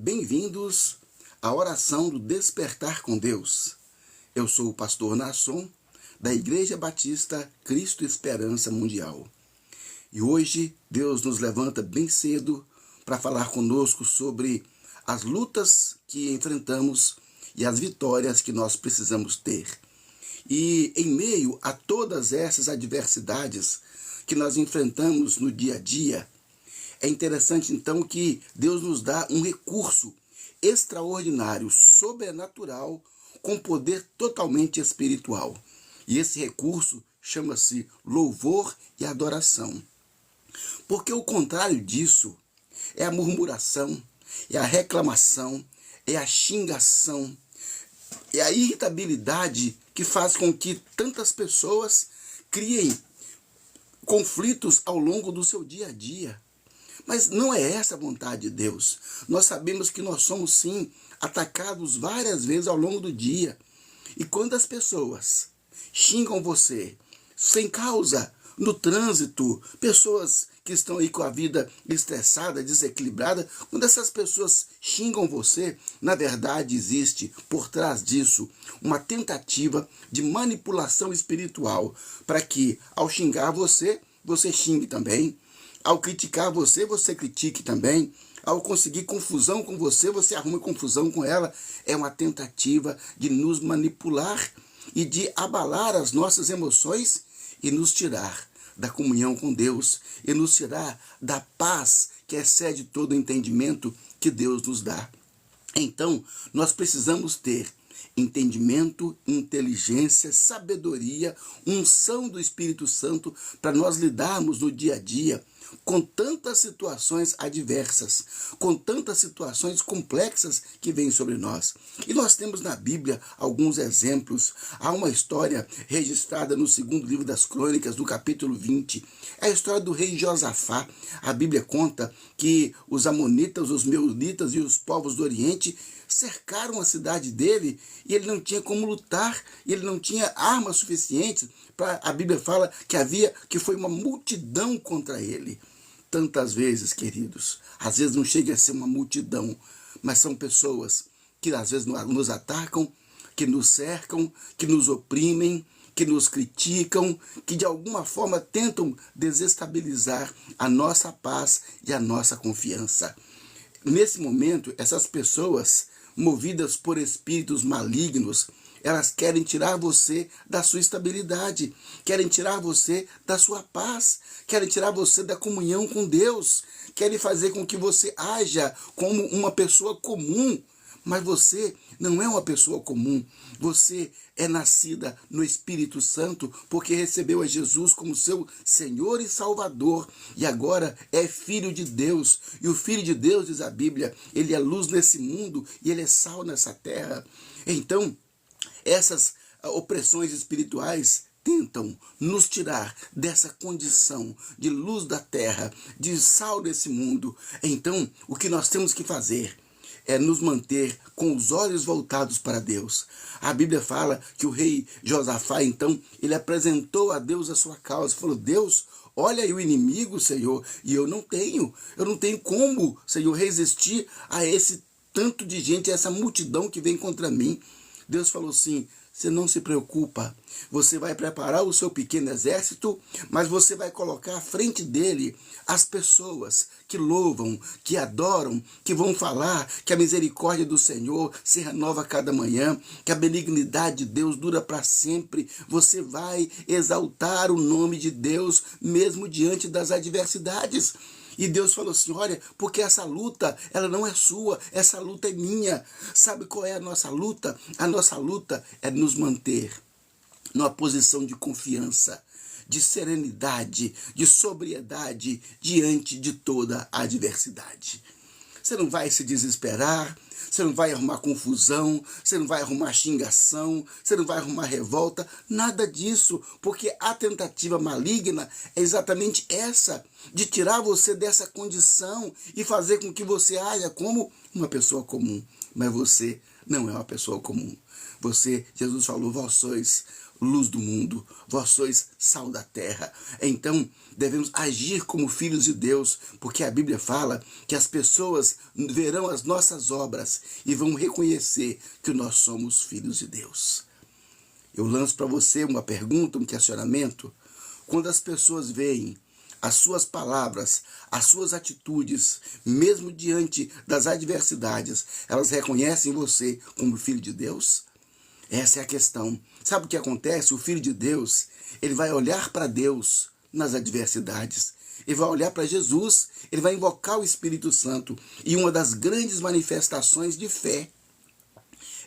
Bem-vindos à oração do Despertar com Deus. Eu sou o pastor Nasson, da Igreja Batista Cristo Esperança Mundial. E hoje Deus nos levanta bem cedo para falar conosco sobre as lutas que enfrentamos e as vitórias que nós precisamos ter. E em meio a todas essas adversidades que nós enfrentamos no dia a dia, é interessante então que Deus nos dá um recurso extraordinário, sobrenatural, com poder totalmente espiritual. E esse recurso chama-se louvor e adoração. Porque o contrário disso é a murmuração, é a reclamação, é a xingação, é a irritabilidade que faz com que tantas pessoas criem conflitos ao longo do seu dia a dia. Mas não é essa a vontade de Deus. Nós sabemos que nós somos, sim, atacados várias vezes ao longo do dia. E quando as pessoas xingam você, sem causa, no trânsito, pessoas que estão aí com a vida estressada, desequilibrada, quando essas pessoas xingam você, na verdade existe por trás disso uma tentativa de manipulação espiritual, para que ao xingar você, você xingue também. Ao criticar você, você critique também. Ao conseguir confusão com você, você arruma confusão com ela. É uma tentativa de nos manipular e de abalar as nossas emoções e nos tirar da comunhão com Deus e nos tirar da paz que excede todo o entendimento que Deus nos dá. Então, nós precisamos ter entendimento, inteligência, sabedoria, unção do Espírito Santo para nós lidarmos no dia a dia com tantas situações adversas, com tantas situações complexas que vêm sobre nós. E nós temos na Bíblia alguns exemplos. Há uma história registrada no segundo livro das Crônicas, do capítulo 20. É a história do rei Josafá. A Bíblia conta que os amonitas, os meunitas e os povos do Oriente cercaram a cidade dele e ele não tinha como lutar, ele não tinha armas suficientes. A Bíblia fala que foi uma multidão contra ele. Tantas vezes, queridos, às vezes não chega a ser uma multidão, mas são pessoas que às vezes nos atacam, que nos cercam, que nos oprimem, que nos criticam, que de alguma forma tentam desestabilizar a nossa paz e a nossa confiança. Nesse momento, essas pessoas, movidas por espíritos malignos, elas querem tirar você da sua estabilidade, querem tirar você da sua paz, querem tirar você da comunhão com Deus, querem fazer com que você haja como uma pessoa comum. Mas você não é uma pessoa comum, você é nascida no Espírito Santo, porque recebeu a Jesus como seu Senhor e Salvador, e agora é filho de Deus. E o filho de Deus, diz a Bíblia, ele é luz nesse mundo e ele é sal nessa terra. Então, essas opressões espirituais tentam nos tirar dessa condição de luz da terra, de sal desse mundo. Então, o que nós temos que fazer é nos manter com os olhos voltados para Deus. A Bíblia fala que o rei Josafá, então, ele apresentou a Deus a sua causa. Falou: Deus, olha aí o inimigo, Senhor, e eu não tenho como, Senhor, resistir a esse tanto de gente, a essa multidão que vem contra mim. Deus falou assim: você não se preocupa, você vai preparar o seu pequeno exército, mas você vai colocar à frente dele as pessoas que louvam, que adoram, que vão falar que a misericórdia do Senhor se renova a cada manhã, que a benignidade de Deus dura para sempre. Você vai exaltar o nome de Deus mesmo diante das adversidades. E Deus falou assim: olha, porque essa luta, ela não é sua, essa luta é minha. Sabe qual é a nossa luta? A nossa luta é nos manter numa posição de confiança, de serenidade, de sobriedade diante de toda a adversidade. Você não vai se desesperar, você não vai arrumar confusão, você não vai arrumar xingação, você não vai arrumar revolta, nada disso, porque a tentativa maligna é exatamente essa, de tirar você dessa condição e fazer com que você haja como uma pessoa comum. Mas você não é uma pessoa comum. Você, Jesus falou, vós sois luz do mundo, vós sois sal da terra. Então, devemos agir como filhos de Deus, porque a Bíblia fala que as pessoas verão as nossas obras e vão reconhecer que nós somos filhos de Deus. Eu lanço para você uma pergunta, um questionamento. Quando as pessoas veem as suas palavras, as suas atitudes, mesmo diante das adversidades, elas reconhecem você como filho de Deus? Essa é a questão. Sabe o que acontece? O filho de Deus, ele vai olhar para Deus nas adversidades. Ele vai olhar para Jesus, ele vai invocar o Espírito Santo. E uma das grandes manifestações de fé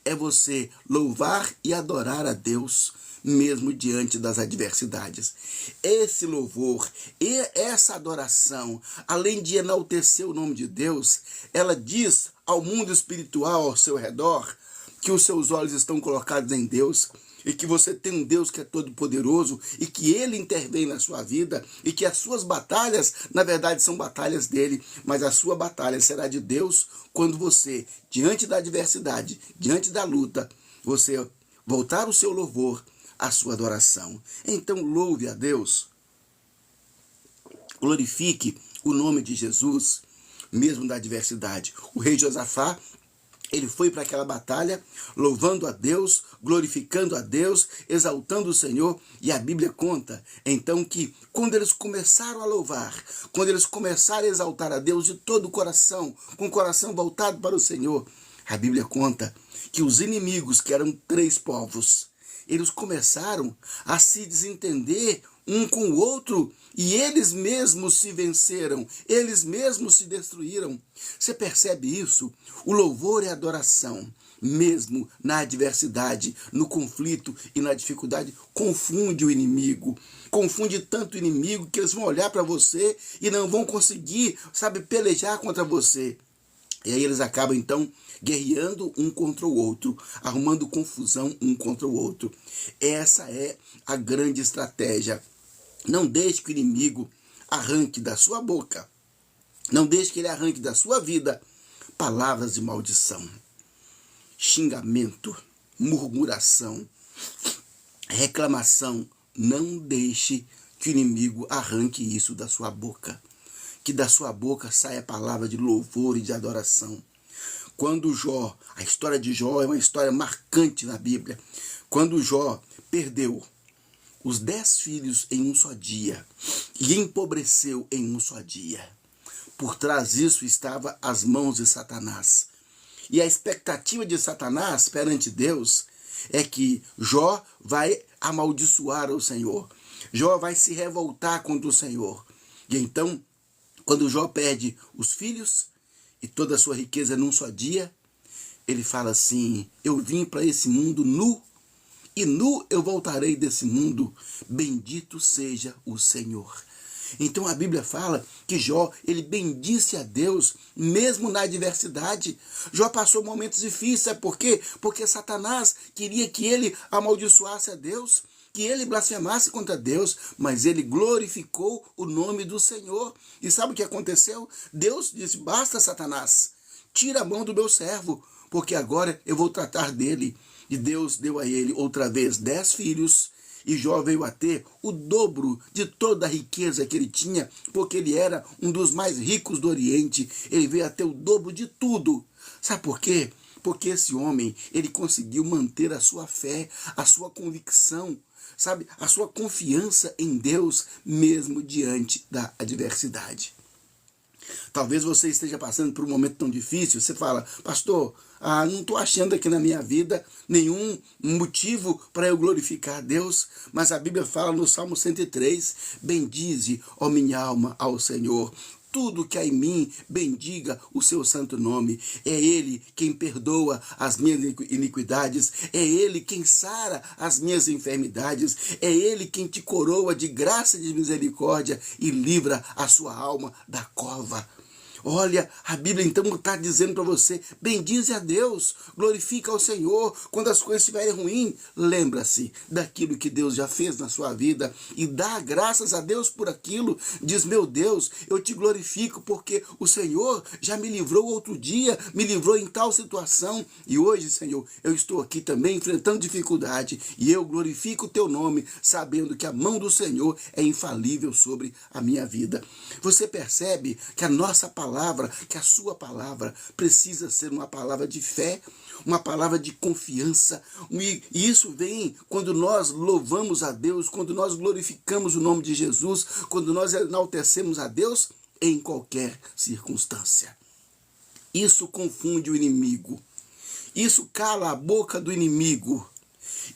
é você louvar e adorar a Deus, mesmo diante das adversidades. Esse louvor e essa adoração, além de enaltecer o nome de Deus, ela diz ao mundo espiritual ao seu redor que os seus olhos estão colocados em Deus e que você tem um Deus que é todo poderoso e que Ele intervém na sua vida e que as suas batalhas, na verdade, são batalhas dele, mas a sua batalha será de Deus quando você, diante da adversidade, diante da luta, você voltar o seu louvor, a sua adoração. Então louve a Deus, glorifique o nome de Jesus, mesmo da adversidade. O rei Josafá, ele foi para aquela batalha louvando a Deus, glorificando a Deus, exaltando o Senhor. E a Bíblia conta, então, que quando eles começaram a louvar, quando eles começaram a exaltar a Deus de todo o coração, com o coração voltado para o Senhor, a Bíblia conta que os inimigos, que eram 3 povos, eles começaram a se desentender um com o outro e eles mesmos se venceram, eles mesmos se destruíram. Você percebe isso? O louvor e a adoração, mesmo na adversidade, no conflito e na dificuldade, confunde o inimigo. Confunde tanto o inimigo que eles vão olhar para você e não vão conseguir, pelejar contra você. E aí eles acabam, então, guerreando um contra o outro, arrumando confusão um contra o outro. Essa é a grande estratégia. Não deixe que o inimigo arranque da sua boca, não deixe que ele arranque da sua vida palavras de maldição, xingamento, murmuração, reclamação. Não deixe que o inimigo arranque isso da sua boca. Que da sua boca saia a palavra de louvor e de adoração. Quando Jó, a história de Jó é uma história marcante na Bíblia. Quando Jó perdeu os 10 filhos em um só dia e empobreceu em um só dia, por trás disso estava as mãos de Satanás. E a expectativa de Satanás perante Deus é que Jó vai amaldiçoar o Senhor. Jó vai se revoltar contra o Senhor. E então, quando Jó perde os filhos e toda a sua riqueza num só dia, ele fala assim: eu vim para esse mundo nu, e nu eu voltarei desse mundo, bendito seja o Senhor. Então a Bíblia fala que Jó, ele bendisse a Deus mesmo na adversidade. Jó passou momentos difíceis, sabe por quê? Porque Satanás queria que ele amaldiçoasse a Deus, que ele blasfemasse contra Deus, mas ele glorificou o nome do Senhor. E sabe o que aconteceu? Deus disse: basta, Satanás, tira a mão do meu servo, porque agora eu vou tratar dele. E Deus deu a ele outra vez 10 filhos, e Jó veio a ter o dobro de toda a riqueza que ele tinha, porque ele era um dos mais ricos do Oriente. Ele veio a ter o dobro de tudo. Sabe por quê? Porque esse homem, ele conseguiu manter a sua fé, a sua convicção, a sua confiança em Deus, mesmo diante da adversidade. Talvez você esteja passando por um momento tão difícil, você fala: pastor, não estou achando aqui na minha vida nenhum motivo para eu glorificar a Deus, mas a Bíblia fala no Salmo 103, bendize, ó minha alma, ao Senhor. Tudo que há em mim, bendiga o seu santo nome. É Ele quem perdoa as minhas iniquidades. É Ele quem sara as minhas enfermidades. É Ele quem te coroa de graça e de misericórdia e livra a sua alma da cova. Olha, a Bíblia então está dizendo para você, bendize a Deus, glorifica ao Senhor. Quando as coisas estiverem ruins, lembra-se daquilo que Deus já fez na sua vida e dá graças a Deus por aquilo. Diz, meu Deus, eu te glorifico porque o Senhor já me livrou outro dia, me livrou em tal situação. E hoje, Senhor, eu estou aqui também enfrentando dificuldade e eu glorifico o teu nome, sabendo que a mão do Senhor é infalível sobre a minha vida. Você percebe que a nossa palavra, que a sua palavra precisa ser uma palavra de fé, uma palavra de confiança, e isso vem quando nós louvamos a Deus, quando nós glorificamos o nome de Jesus, quando nós enaltecemos a Deus em qualquer circunstância. Isso confunde o inimigo, isso cala a boca do inimigo,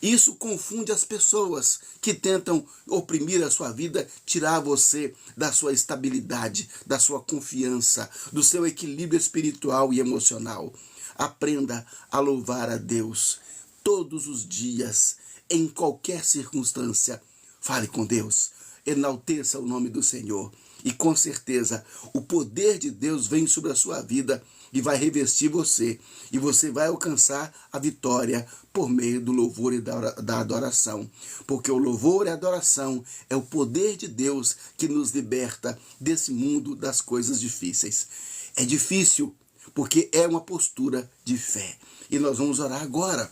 isso confunde as pessoas que tentam oprimir a sua vida, tirar você da sua estabilidade, da sua confiança, do seu equilíbrio espiritual e emocional. Aprenda a louvar a Deus todos os dias, em qualquer circunstância. Fale com Deus, enalteça o nome do Senhor e com certeza o poder de Deus vem sobre a sua vida e vai revestir você, e você vai alcançar a vitória por meio do louvor e da adoração, porque o louvor e a adoração é o poder de Deus que nos liberta desse mundo das coisas difíceis. É difícil, porque é uma postura de fé, e nós vamos orar agora,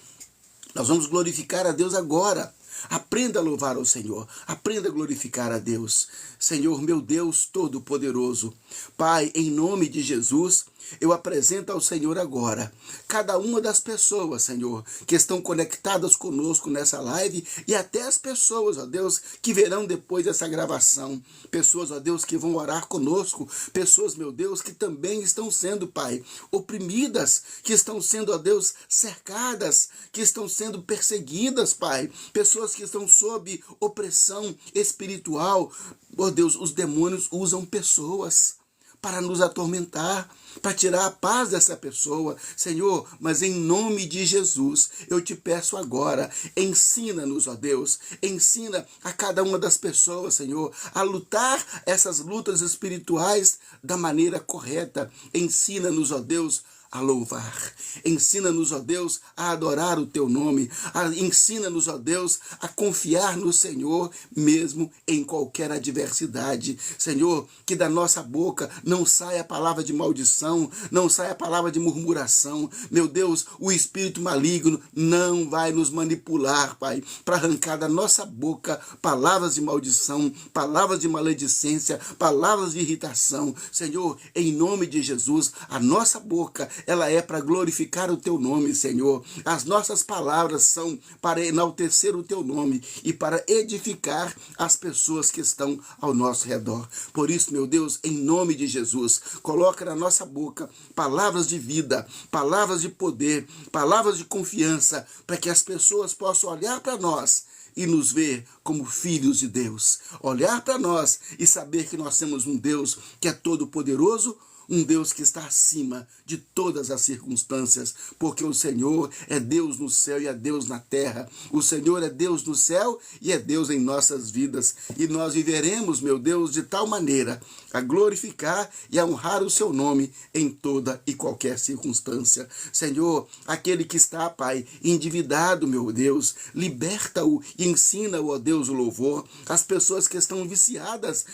nós vamos glorificar a Deus agora. Aprenda a louvar ao Senhor, aprenda a glorificar a Deus. Senhor, meu Deus Todo-Poderoso, Pai, em nome de Jesus, eu apresento ao Senhor agora cada uma das pessoas, Senhor, que estão conectadas conosco nessa live e até as pessoas, ó Deus, que verão depois dessa gravação. Pessoas, ó Deus, que vão orar conosco. Pessoas, meu Deus, que também estão sendo, Pai, oprimidas, que estão sendo, ó Deus, cercadas, que estão sendo perseguidas, Pai. Pessoas que estão sob opressão espiritual. Ó Deus, os demônios usam pessoas para nos atormentar, para tirar a paz dessa pessoa. Senhor, mas em nome de Jesus, eu te peço agora, ensina-nos, ó Deus, ensina a cada uma das pessoas, Senhor, a lutar essas lutas espirituais da maneira correta. Ensina-nos, ó Deus, a louvar. Ensina-nos, ó Deus, a adorar o teu nome. Ensina-nos, ó Deus, a confiar no Senhor, mesmo em qualquer adversidade. Senhor, que da nossa boca não saia a palavra de maldição, não saia a palavra de murmuração. Meu Deus, o espírito maligno não vai nos manipular, Pai, para arrancar da nossa boca palavras de maldição, palavras de maledicência, palavras de irritação. Senhor, em nome de Jesus, a nossa boca ela é para glorificar o teu nome, Senhor. As nossas palavras são para enaltecer o teu nome e para edificar as pessoas que estão ao nosso redor. Por isso, meu Deus, em nome de Jesus, coloca na nossa boca palavras de vida, palavras de poder, palavras de confiança, para que as pessoas possam olhar para nós e nos ver como filhos de Deus. Olhar para nós e saber que nós temos um Deus que é todo-poderoso, um Deus que está acima de todas as circunstâncias, porque o Senhor é Deus no céu e é Deus na terra. O Senhor é Deus no céu e é Deus em nossas vidas. E nós viveremos, meu Deus, de tal maneira a glorificar e a honrar o seu nome em toda e qualquer circunstância. Senhor, aquele que está, Pai, endividado, meu Deus, liberta-o e ensina-o, ó Deus, o louvor. As pessoas que estão viciadas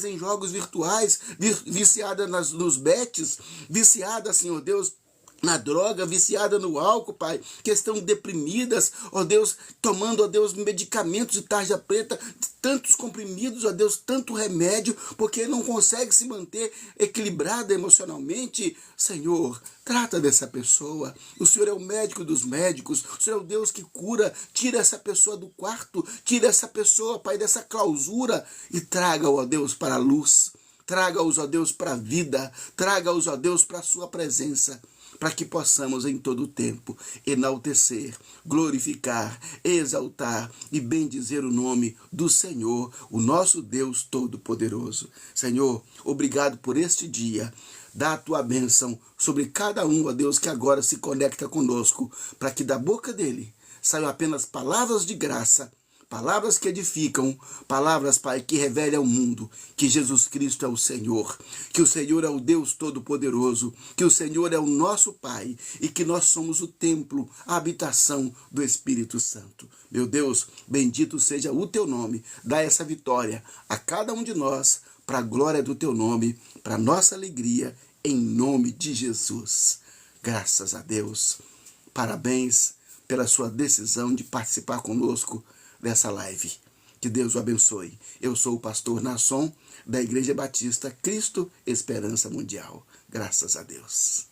em jogos virtuais, viciadas nos bets, viciada, Senhor Deus, na droga, viciada no álcool, Pai, que estão deprimidas, ó Deus, tomando, ó Deus, medicamentos de tarja preta, tantos comprimidos, ó Deus, tanto remédio, porque não consegue se manter equilibrada emocionalmente. Senhor, trata dessa pessoa. O Senhor é o médico dos médicos, o Senhor é o Deus que cura. Tira essa pessoa do quarto, tira essa pessoa, Pai, dessa clausura e traga-o, ó Deus, para a luz. Traga-os, ó Deus, para a vida. Traga-os, ó Deus, para a sua presença, para que possamos em todo o tempo enaltecer, glorificar, exaltar e bendizer o nome do Senhor, o nosso Deus Todo-Poderoso. Senhor, obrigado por este dia. Dá a tua bênção sobre cada um, ó Deus, que agora se conecta conosco, para que da boca dele saiam apenas palavras de graça, palavras que edificam, palavras, Pai, que revelem ao mundo que Jesus Cristo é o Senhor, que o Senhor é o Deus Todo-Poderoso, que o Senhor é o nosso Pai e que nós somos o templo, a habitação do Espírito Santo. Meu Deus, bendito seja o teu nome, dá essa vitória a cada um de nós, para a glória do teu nome, para a nossa alegria, em nome de Jesus. Graças a Deus. Parabéns pela sua decisão de participar conosco dessa live. Que Deus o abençoe. Eu sou o pastor Nasson, da Igreja Batista Cristo Esperança Mundial. Graças a Deus.